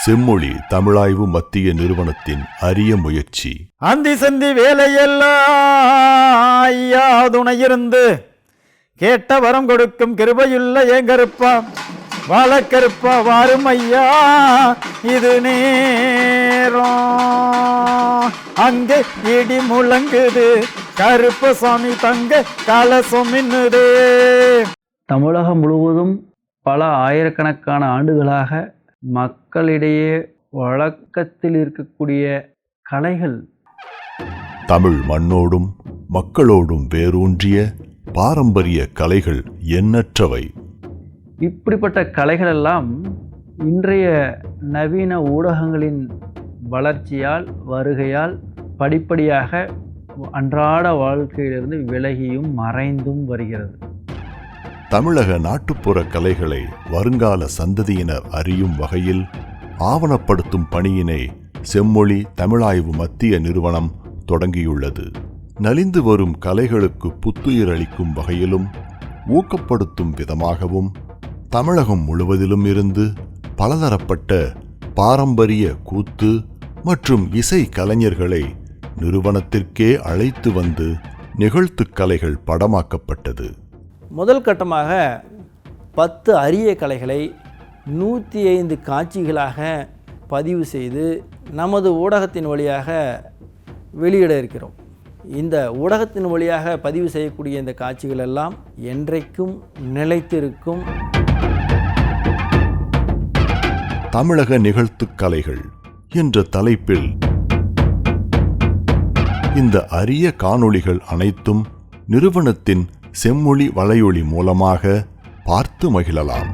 செம்மொழி தமிழாய்வு மத்திய நிறுவனத்தின் அரிய முயற்சி. அந்தி சந்தி வேலையெல்லாம் ஐயா துணையிருந்து கேட்ட வரம் கொடுக்கும் கிருபையுள்ள ஏங்கருப்பா வாழக்கருப்பா வாரும் ஐயா இது நேரம். அங்கே இடி முழங்குது கருப்பசாமி தங்க கலசம் மின்னுதே. தமிழகம் முழுவதும் பல ஆயிரக்கணக்கான ஆண்டுகளாக மக்களிடையே வழக்கத்தில் இருக்கக்கூடிய கலைகள், தமிழ் மண்ணோடும் மக்களோடும் வேரூன்றிய பாரம்பரிய கலைகள் எண்ணற்றவை. இப்படிப்பட்ட கலைகள் எல்லாம் இன்றைய நவீன ஊடகங்களின் வளர்ச்சியால் வருகையால் படிப்படியாக அன்றாட வாழ்க்கையிலிருந்து விலகியும் மறைந்தும் வருகிறது. தமிழக நாட்டுப்புற கலைகளை வருங்கால சந்ததியினர் அறியும் வகையில் ஆவணப்படுத்தும் பணியினை செம்மொழி தமிழாய்வு மத்திய நிறுவனம் தொடங்கியுள்ளது. நலிந்து வரும் கலைகளுக்கு புத்துயிர் அளிக்கும் வகையிலும் ஊக்கப்படுத்தும் விதமாகவும் தமிழகம் முழுவதிலும் இருந்து பலதரப்பட்ட பாரம்பரிய கூத்து மற்றும் இசை கலைஞர்களை நிறுவனத்திற்கே அழைத்து வந்து நிகழ்த்து கலைகள் படமாக்கப்பட்டது. முதல் கட்டமாக 10 அரிய கலைகளை 105 காட்சிகளாக பதிவு செய்து நமது ஊடகத்தின் வழியாக வெளியிட இருக்கிறோம். இந்த ஊடகத்தின் வழியாக பதிவு செய்யக்கூடிய இந்த காட்சிகள் எல்லாம் என்றைக்கும் நிலைத்திருக்கும். தமிழக நிகழ்த்து கலைகள் என்ற தலைப்பில் இந்த அரிய காணொளிகள் அனைத்தும் நிறுவனத்தின் செம்மொழி வலையொலி மூலமாக பார்த்து மகிழலாம்.